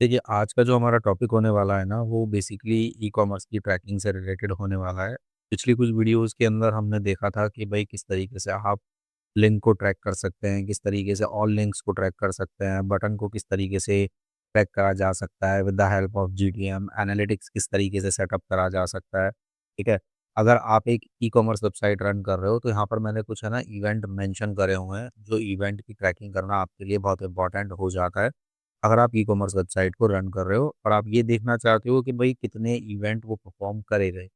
देखिए, आज का जो हमारा टॉपिक होने वाला है ना, वो बेसिकली ई-कॉमर्स की ट्रैकिंग से रिलेटेड होने वाला है। पिछली कुछ वीडियोज़ के अंदर हमने देखा था कि भई किस तरीके से आप लिंक को ट्रैक कर सकते हैं, किस तरीके से ऑल लिंक्स को ट्रैक कर सकते हैं, बटन को किस तरीके से ट्रैक करा जा सकता है with the help of GTM, analytics किस तरीके से सेटअप करा जा सकता है, ठीक है? अगर आप एक ई-कॉमर्स वेबसाइट रन कर रहे हो, तो यहाँ पर मैंने कुछ है ना इवेंट मेंशन करे हुए हैं, जो इवेंट की ट्रैकिंग करना आपके लिए बहुत इम्पोर्टेंट हो जाता है। अगर आप ई-कॉमर्स वेबसाइट को रन कर रहे हो और आप ये देखना चाहते हो कि भई कितने इवेंट वो परफ़ॉर्म करे गए।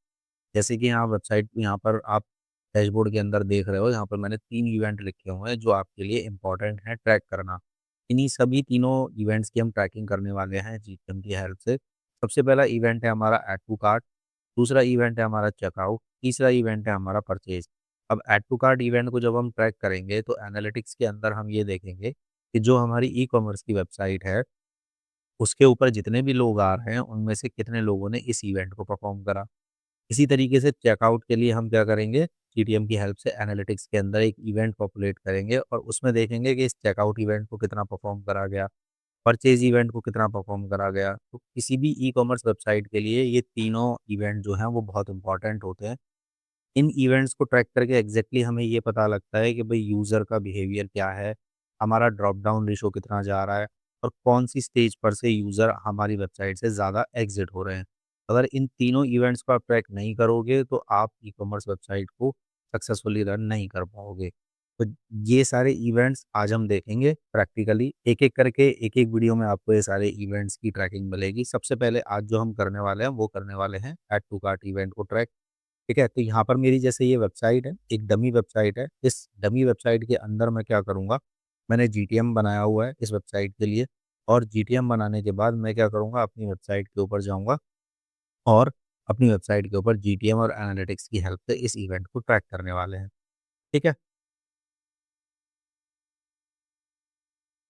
जैसे कि यहाँ वेबसाइट यहाँ पर आप डैशबोर्ड के अंदर देख रहे हो, यहाँ पर मैंने 3 इवेंट लिखे हुए हैं जो आपके लिए इम्पोर्टेंट हैं ट्रैक करना। इन्हीं सभी तीनों इवेंट्स की हम ट्रैकिंग करने वाले हैं जीटीएम की हेल्प से। सबसे पहला इवेंट है हमारा ऐड टू कार्ट, दूसरा इवेंट है हमारा चेकआउट, तीसरा इवेंट है हमारा परचेज़। अब ऐड टू कार्ट इवेंट को जब हम ट्रैक करेंगे तो एनालिटिक्स के अंदर हम ये देखेंगे कि जो हमारी ई-कॉमर्स की वेबसाइट है उसके ऊपर जितने भी लोग आ रहे हैं, उनमें से कितने लोगों ने इस इवेंट को परफ़ॉर्म करा। इसी तरीके से चेकआउट के लिए हम क्या करेंगे, जीटीएम की हेल्प से एनालिटिक्स के अंदर एक इवेंट पॉपुलेट करेंगे और उसमें देखेंगे कि इस चेकआउट इवेंट को कितना परफ़ॉर्म करा गया, परचेज़ इवेंट को कितना परफ़ॉर्म करा गया। तो किसी भी ई-कॉमर्स वेबसाइट के लिए ये तीनों इवेंट जो हैं, वो बहुत इम्पोर्टेंट होते हैं। इन इवेंट्स को ट्रैक करके एग्ज़ैक्टली हमें ये पता लगता है कि भई यूज़र का बिहेवियर क्या है, हमारा ड्रॉप डाउन रेशियो कितना जा रहा है और कौन-सी स्टेज पर से यूज़र हमारी वेबसाइट से ज़्यादा एग्ज़िट हो रहे हैं। अगर इन तीनों इवेंट्स को आप ट्रैक नहीं करोगे, तो आप ई-कॉमर्स वेबसाइट को सक्सेसफुली रन नहीं कर पाओगे। तो ये सारे इवेंट्स आज हम देखेंगे प्रैक्टिकली, एक-एक करके एक-एक वीडियो में आपको ये सारे इवेंट्स की ट्रैकिंग मिलेगी। सबसे पहले आज जो हम करने वाले हैं, वो करने वाले हैं ऐड टू कार्ट इवेंट को ट्रैक। ठीक है? तो यहाँ पर मेरी जैसे ये वेबसाइट है, एक डमी वेबसाइट है। इस डमी वेबसाइट के अंदर मैं क्या करूँगा, मैंने जीटीएम बनाया हुआ है इस वेबसाइट के लिए और जीटीएम बनाने के बाद मैं क्या करूँगा, अपनी वेबसाइट के ऊपर जाऊँगा और अपनी वेबसाइट के ऊपर जीटीएम और एनालिटिक्स की हेल्प से इस इवेंट को ट्रैक करने वाले हैं। ठीक है?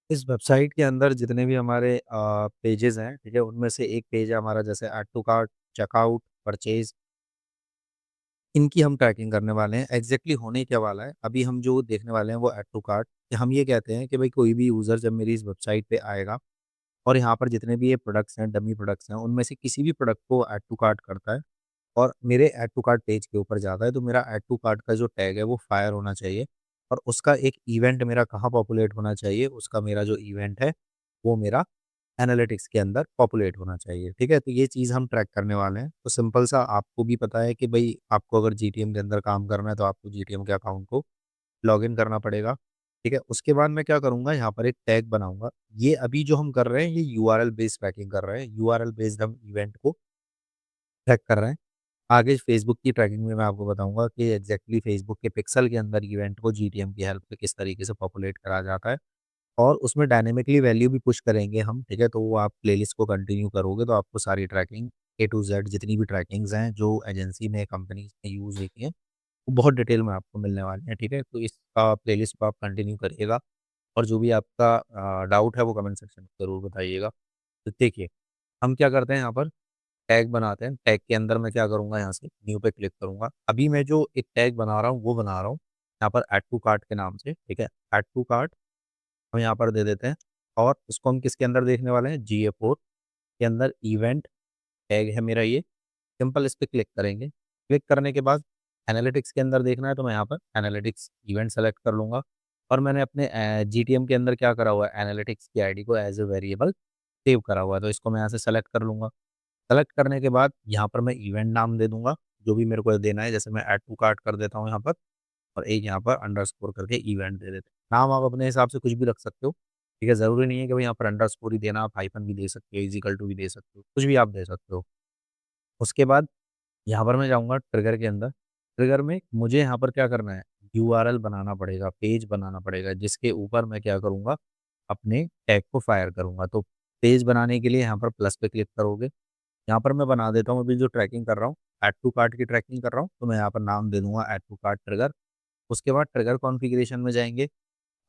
इस वेबसाइट के अंदर जितने भी हमारे पेजेज़ हैं, ठीक है? उनमें से एक पेज है हमारा जैसे add to cart, checkout, purchase इनकी हम ट्रैकिंग करने वाले हैं। एग्ज़ैक्टली होने क्या वाला है, अभी हम जो देखने वाले हैं वो ऐड टू कार्ट कि हम ये कहते हैं कि भई कोई भी यूज़र जब मेरी इस वेबसाइट पे आएगा और यहाँ पर जितने भी ये प्रोडक्ट्स हैं, डमी प्रोडक्ट्स हैं, उनमें से किसी भी प्रोडक्ट को ऐड टू कार्ट करता है और मेरे ऐड टू कार्ट पेज के ऊपर जाता है, तो मेरा ऐड टू कार्ट का जो टैग है वो फायर होना चाहिए और उसका एक इवेंट मेरा कहाँ पॉपुलेट होना चाहिए, उसका मेरा जो इवेंट है, वो मेरा एनालिटिक्स के अंदर पॉपुलेट होना चाहिए, ठीक है? तो ये चीज़ हम ट्रैक करने वाले हैं। तो सिंपल सा आपको भी पता है कि भई आपको अगर जीटीएम के अंदर काम करना है, तो आपको जीटीएम के अकाउंट को लॉगिन करना पड़ेगा, ठीक है? उसके बाद मैं क्या करूँगा, यहाँ पर एक टैग बनाऊँगा। ये अभी जो हम कर रहे हैं, ये यूआरएल बेस्ड ट्रैकिंग कर रहे हैं। यूआरएल बेस्ड हम इवेंट को ट्रैक कर रहे हैं। आगे फ़ेसबुक की ट्रैकिंग में मैं आपको बताऊँगा कि एग्ज़ैक्टली फ़ेसबुक के पिक्सेल के अंदर इवेंट को जीटीएम की हेल्प से किस तरीके से पॉपुलेट करा जाता है और उसमें डायनामिकली वैल्यू भी पुश करेंगे हम, ठीक है? तो वो आप प्लेलिस्ट को कंटिन्यू करोगे तो आपको सारी ट्रैकिंग ए टू ज़ेड जितनी भी ट्रैकिंग्स हैं, जो एजेंसी ने, कंपनीज़ ने यूज़ होती हैं, वो बहुत डिटेल में आपको मिलने वाली हैं, ठीक है? तो इसका प्लेलिस्ट को आप कंटिन्यू करिएगा और जो भी आपका डाउट है वो कमेंट सेक्शन में ज़रूर बताइएगा। तो देखिए, हम क्या करते हैं यहाँ पर टैग बनाते हैं, टैग के अंदर मैं क्या करूँगा यहाँ से न्यू पे क्लिक करूँगा। अभी मैं जो एक टैग बना रहा हूँ, वो बना रहा हूँ यहाँ पर ऐड टू कार्ट के नाम से, ठीक है? ऐड टू कार्ट हम यहाँ पर दे देते हैं और इसको हम किसके अंदर देखने वाले हैं, GA4 के अंदर इवेंट टैग है मेरा ये, सिंपल इस पे क्लिक करेंगे। क्लिक करने के बाद एनालिटिक्स के अंदर देखना है तो मैं यहाँ पर एनालिटिक्स इवेंट सेलेक्ट कर लूँगा और मैंने अपने जीटीएम के अंदर क्या करा हुआ है, एनालिटिक्स की आईडी को एज़ अ वेरिएबल सेव करा हुआ है, तो इसको मैं यहाँ से सेलेक्ट कर लूँगा। सेलेक्ट करने के बाद यहाँ पर मैं इवेंट नाम दे दूँगा, जो भी मेरे को देना है, जैसे मैं ऐड टू कार्ट कर देता हूँ यहाँ पर और एक यहाँ पर अंडरस्कोर करके इवेंट दे देते हैं। नाम आप अपने हिसाब से कुछ भी रख सकते हो, ठीक है? ज़रूरी नहीं है कि भई यहाँ पर अंडरस्कोर ही देना, आप हाइफ़न भी दे सकते हो, इज़ इक्वल टू भी दे सकते हो, कुछ भी आप दे सकते हो। उसके बाद यहाँ पर मैं जाऊँगा ट्रिगर के अंदर, ट्रिगर में मुझे यहाँ पर क्या करना है, यूआरएल बनाना पड़ेगा, पेज बनाना पड़ेगा, जिसके ऊपर मैं क्या करूँगा, अपने टैग को फायर करूँगा। तो पेज बनाने के लिए यहाँ पर प्लस पे क्लिक करोगे, यहाँ पर मैं बना देता हूँ अभी जो ट्रैकिंग कर रहा हूँ, ऐड टू कार्ट की ट्रैकिंग कर रहा हूँ, तो मैं यहाँ पर नाम दे दूँगा ऐड टू कार्ट ट्रिगर। उसके बाद ट्रिगर कॉन्फ़िगरेशन में जाएँगे।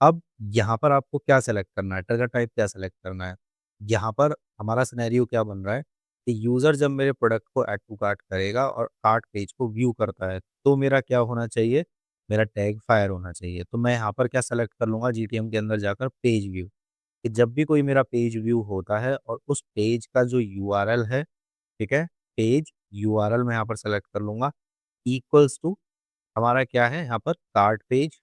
अब यहाँ पर आपको क्या सेलेक्ट करना है, ट्रिगर टाइप क्या सेलेक्ट करना है। यहाँ पर हमारा सिनेरियो क्या बन रहा है कि यूज़र जब मेरे प्रोडक्ट को ऐड टू कार्ट करेगा और कार्ट पेज को व्यू करता है, तो मेरा क्या होना चाहिए, मेरा टैग फायर होना चाहिए। तो मैं यहाँ पर क्या सेलेक्ट कर लूँगा जीटीएम के अंदर जाकर पेज व्यू। कि जब भी कोई मेरा पेज व्यू होता है और उस पेज का जो यूआरएल है, ठीक है? पेज यूआरएल मैं यहाँ पर सेलेक्ट कर लूँगा इक्वल्स टू हमारा क्या है यहाँ पर कार्ट पेज।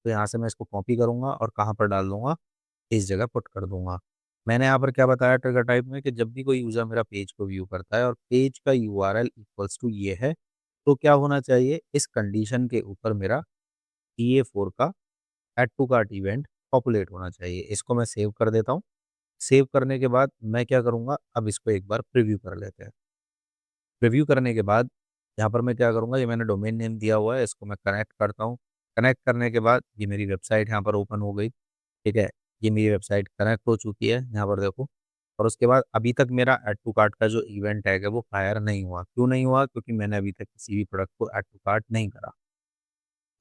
तो यहाँ से मैं इसको कॉपी करूँगा और कहाँ पर डाल दूँगा, इस जगह पुट कर दूँगा। मैंने यहाँ पर क्या बताया ट्रिगर टाइप में कि जब भी कोई यूज़र मेरा पेज को व्यू करता है और पेज का यूआरएल इक्वल्स टू ये है, तो क्या होना चाहिए इस कंडीशन के ऊपर मेरा EA4 का add to cart event populate होना चाहिए। इसको मैं सेव कर देता हूँ। सेव करने के बाद मैं क्या करूँगा, अब इसको एक बार प्रीव्यू कर लेते हैं। प्रीव्यू करने के बाद यहाँ पर मैं क्या करूँगा, ये मैंने डोमेन नेम दिया हुआ है, इसको मैं कनेक्ट करता हूँ। कनेक्ट करने के बाद ये मेरी वेबसाइट यहाँ पर ओपन हो गई, ठीक है? ये मेरी वेबसाइट कनेक्ट हो चुकी है, यहाँ पर देखो। और उसके बाद अभी तक मेरा ऐड टू कार्ट का जो इवेंट टैग है वो फायर नहीं हुआ। क्यों नहीं हुआ? क्योंकि मैंने अभी तक किसी भी प्रोडक्ट को ऐड टू कार्ट नहीं करा।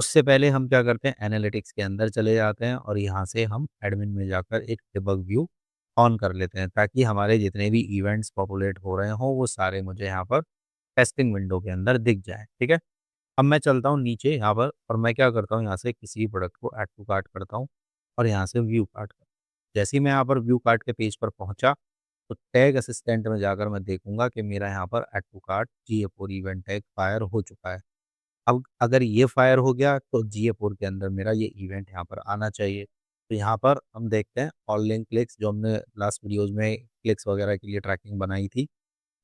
उससे पहले हम क्या करते हैं, एनालिटिक्स के अंदर चले जाते हैं और यहाँ से हम एडमिन में जाकर एक डिबग व्यू ऑन कर लेते हैं, ताकि हमारे जितने भी इवेंट्स पॉपुलेट हो रहे हों वो सारे मुझे यहाँ पर टेस्टिंग विंडो के अंदर दिख जाए, ठीक है? अब मैं चलता हूँ नीचे यहाँ पर और मैं क्या करता हूँ, यहाँ से किसी भी प्रोडक्ट को ऐड टू कार्ट करता हूँ और यहाँ से व्यू कार्ट करता हूँ। जैसे ही मैं यहाँ पर व्यू कार्ट के पेज पर पहुँचा, तो टैग असिस्टेंट में जाकर मैं देखूंगा कि मेरा यहाँ पर add to cart GA4 event tag fire हो चुका है। अब अगर ये फायर हो गया तो GA4 के अंदर मेरा ये इवेंट यहाँ पर आना चाहिए। तो यहाँ पर हम देखते हैं ऑल लिंक क्लिक्स, जो हमने लास्ट वीडियोज़ में क्लिक्स वगैरह के लिए ट्रैकिंग बनाई थी।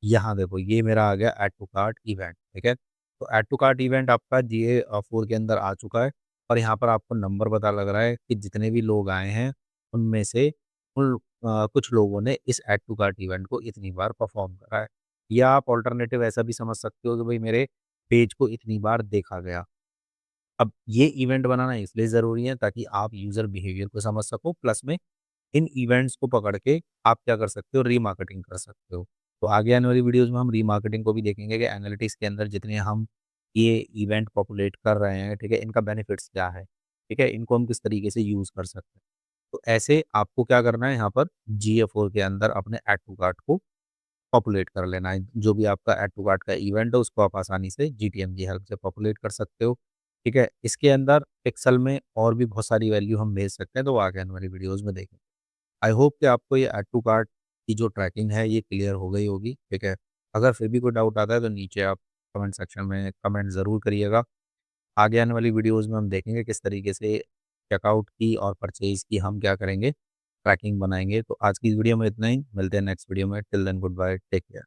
यहाँ देखो ये मेरा आ गया ऐड टू कार्ट इवेंट, ठीक है? तो ऐड टू कार्ट इवेंट आपका GA4 के अंदर आ चुका है और यहाँ पर आपको नंबर पता लग रहा है कि जितने भी लोग आए हैं, उनमें से कुछ लोगों ने इस ऐड टू कार्ट इवेंट को इतनी बार परफ़ॉर्म करा है। या आप अल्टरनेटिव ऐसा भी समझ सकते हो कि भई मेरे पेज को इतनी बार देखा गया। अब ये इवेंट बनाना इसलिए ज़रूरी है ताकि आप यूज़र बिहेवियर को समझ सको, प्लस में इन इवेंट्स को पकड़ के आप क्या कर सकते हो, रीमार्केटिंग कर सकते हो। तो आगे आने वाली वीडियोज़ में हम रीमार्केटिंग को भी देखेंगे कि एनालिटिक्स के अंदर जितने हम ये इवेंट पॉपुलेट कर रहे हैं, ठीक है? इनका बेनिफिट्स क्या है, ठीक है? इनको हम किस तरीके से यूज़ कर सकते हैं। तो ऐसे आपको क्या करना है, यहाँ पर GA4 के अंदर अपने ऐड टू कार्ट को पॉपुलेट कर लेना है। जो भी आपका ऐड टू कार्ट का इवेंट है उसको आप आसानी से GTM की हेल्प से पॉपुलेट कर सकते हो, ठीक है? इसके अंदर पिक्सेल में और भी बहुत सारी वैल्यू हम भेज सकते हैं, तो वो आगे आने वाली वीडियोज़ में देखेंगे। आई होप कि आपको ये ऐड टू कार्ट की जो ट्रैकिंग है ये क्लियर हो गई होगी, ठीक है? अगर फिर भी कोई डाउट आता है तो नीचे आप कमेंट सेक्शन में कमेंट ज़रूर करिएगा। आगे आने वाली वीडियोज़ में हम देखेंगे किस तरीके से चेकआउट की और परचेज़ की हम क्या करेंगे, ट्रैकिंग बनाएँगे। तो आज की वीडियो में इतना ही, मिलते हैं नेक्स्ट वीडियो में। Till then good bye, take care.